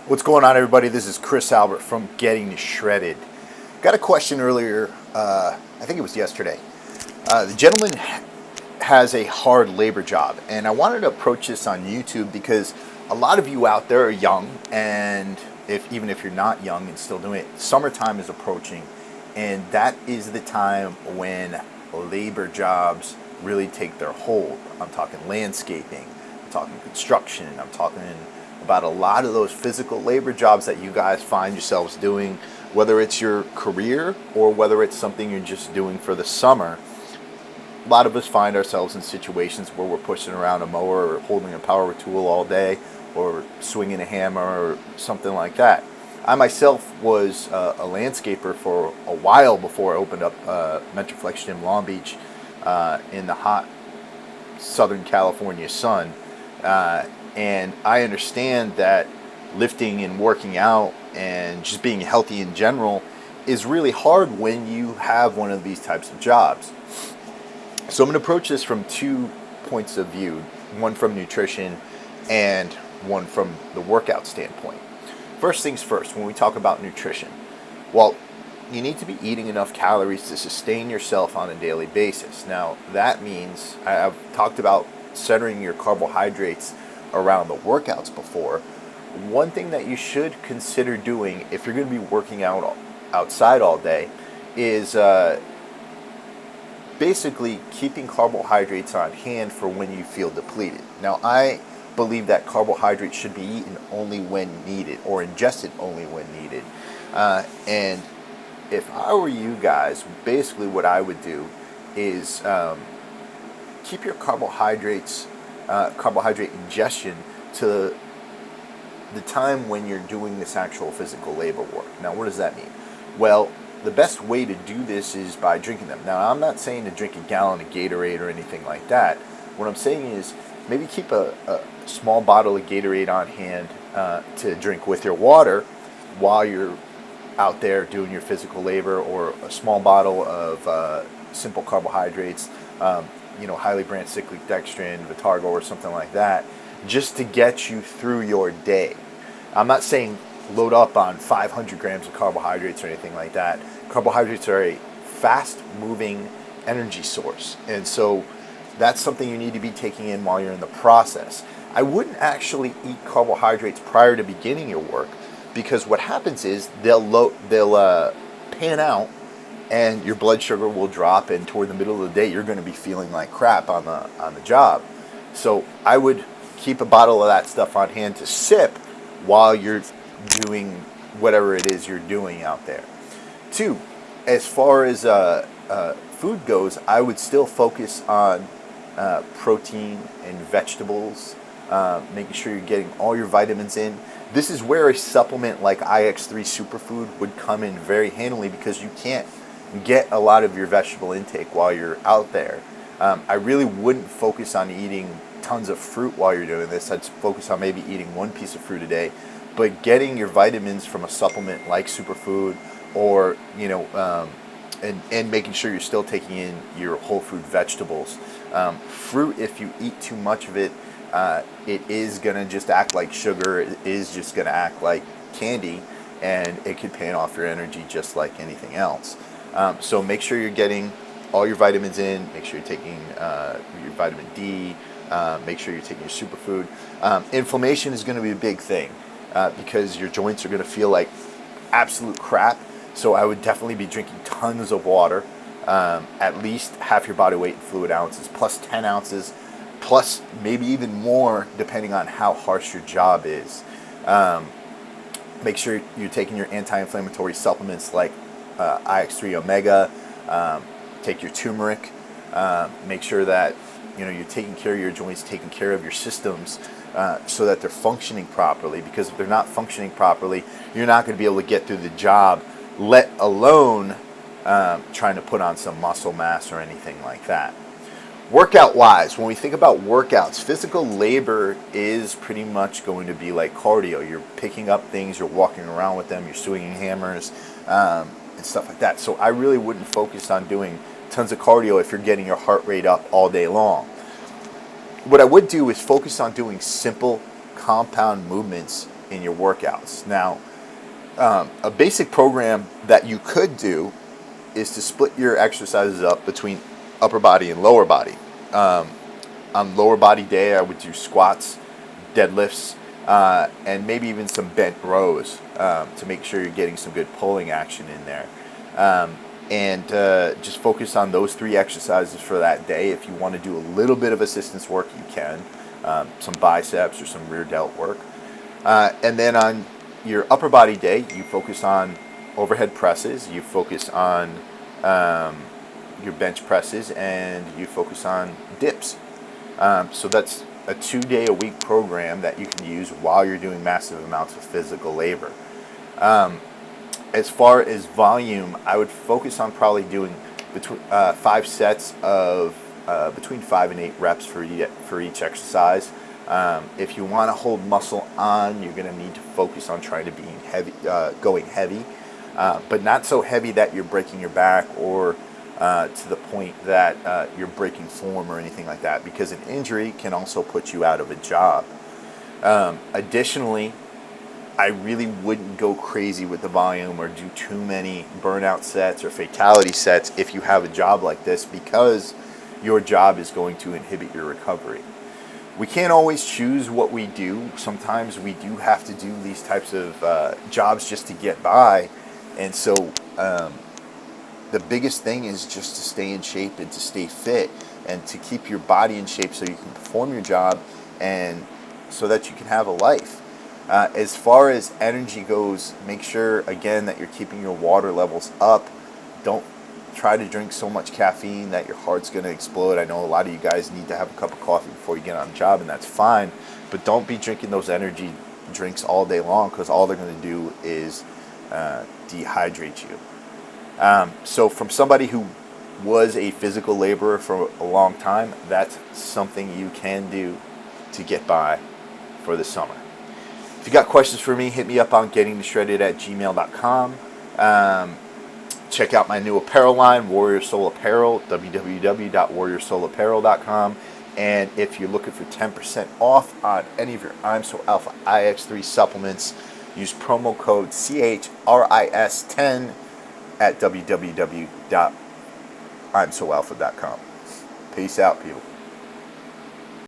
What's going on, everybody? This is Chris Albert from Getting Shredded. Got a question earlier, I think it was yesterday. The gentleman has a hard labor job, and I wanted to approach this on YouTube because a lot of you out there are young, and even if you're not young and still doing it, summertime is approaching, and that is the time when labor jobs really take their hold. I'm talking landscaping, I'm talking construction, I'm talking about a lot of those physical labor jobs that you guys find yourselves doing, whether it's your career or whether it's something you're just doing for the summer. A lot of us find ourselves in situations where we're pushing around a mower or holding a power tool all day or swinging a hammer or something like that. I myself was a landscaper for a while before I opened up Metroflex Gym Long Beach in the hot Southern California sun. And I understand that lifting and working out and just being healthy in general is really hard when you have one of these types of jobs. So I'm going to approach this from 2 points of view, one from nutrition and one from the workout standpoint. First things first, when we talk about nutrition, well, you need to be eating enough calories to sustain yourself on a daily basis. Now, that means I've talked about centering your carbohydrates around the workouts before. One thing that you should consider doing if you're going to be working out outside all day is basically keeping carbohydrates on hand for when you feel depleted. Now, I believe that carbohydrates should be eaten only when needed or ingested only when needed. And if I were you guys, basically what I would do is keep your carbohydrate ingestion to the time when you're doing this actual physical labor work. Now, what does that mean? Well, the best way to do this is by drinking them. Now, I'm not saying to drink a gallon of Gatorade or anything like that. What I'm saying is maybe keep a small bottle of Gatorade on hand to drink with your water while you're out there doing your physical labor, or a small bottle of simple carbohydrates, highly branched cyclic dextrin, Vitargo, or something like that, just to get you through your day. I'm not saying load up on 500 grams of carbohydrates or anything like that. Carbohydrates are a fast-moving energy source, and so that's something you need to be taking in while you're in the process. I wouldn't actually eat carbohydrates prior to beginning your work, because what happens is they'll pan out and your blood sugar will drop, and toward the middle of the day you're going to be feeling like crap on the job. So I would keep a bottle of that stuff on hand to sip while you're doing whatever it is you're doing out there. 2, as far as food goes, I would still focus on protein and vegetables, making sure you're getting all your vitamins in. This is where a supplement like IX3 Superfood would come in very handily, because you can't get a lot of your vegetable intake while you're out there. I really wouldn't focus on eating tons of fruit while you're doing this. I'd focus on maybe eating 1 piece of fruit a day, but getting your vitamins from a supplement like Superfood, or and making sure you're still taking in your whole food vegetables. Fruit, if you eat too much of it, it is going to just act like sugar. It is just going to act like candy, and it could pan off your energy just like anything else. So make sure you're getting all your vitamins in. Make sure you're taking your vitamin D. Make sure you're taking your superfood. Inflammation is going to be a big thing because your joints are going to feel like absolute crap. So I would definitely be drinking tons of water, at least half your body weight in fluid ounces, plus 10 ounces, plus maybe even more depending on how harsh your job is. Make sure you're taking your anti-inflammatory supplements like IX3 Omega. Take your turmeric. Make sure that you're taking care of your joints, taking care of your systems, so that they're functioning properly. Because if they're not functioning properly, you're not going to be able to get through the job, let alone trying to put on some muscle mass or anything like that. Workout wise, when we think about workouts, physical labor is pretty much going to be like cardio. You're picking up things, you're walking around with them, you're swinging hammers, and stuff like that. So I really wouldn't focus on doing tons of cardio if you're getting your heart rate up all day long. What I would do is focus on doing simple compound movements in your workouts. Now, a basic program that you could do is to split your exercises up between upper body and lower body. On lower body day, I would do squats, deadlifts, and maybe even some bent rows to make sure you're getting some good pulling action in there. And just focus on those 3 exercises for that day. If you want to do a little bit of assistance work, you can. Some biceps or some rear delt work. And then on your upper body day, you focus on overhead presses, you focus on your bench presses, and you focus on dips. So that's a 2-day-a-week program that you can use while you're doing massive amounts of physical labor. As far as volume, I would focus on probably doing between 5 sets of between 5 and 8 reps for each exercise. If you want to hold muscle on, you're going to need to focus on trying to be heavy, going heavy, but not so heavy that you're breaking your back or to the point that you're breaking form or anything like that, because an injury can also put you out of a job. Additionally, I really wouldn't go crazy with the volume or do too many burnout sets or fatality sets if you have a job like this, because your job is going to inhibit your recovery. We can't always choose what we do. Sometimes we do have to do these types of jobs just to get by. And so the biggest thing is just to stay in shape and to stay fit and to keep your body in shape so you can perform your job and so that you can have a life. As far as energy goes, make sure, again, that you're keeping your water levels up. Don't try to drink so much caffeine that your heart's going to explode. I know a lot of you guys need to have a cup of coffee before you get on the job, and that's fine. But don't be drinking those energy drinks all day long, because all they're going to do is dehydrate you. So from somebody who was a physical laborer for a long time, that's something you can do to get by for the summer. If you got questions for me, hit me up on gettingtoshredded@gmail.com. Check out my new apparel line, Warrior Soul Apparel, www.warriorsoulapparel.com. And if you're looking for 10% off on any of your I'm So Alpha IX3 supplements, use promo code CHRIS10 at www.imsoalpha.com. Peace out, people.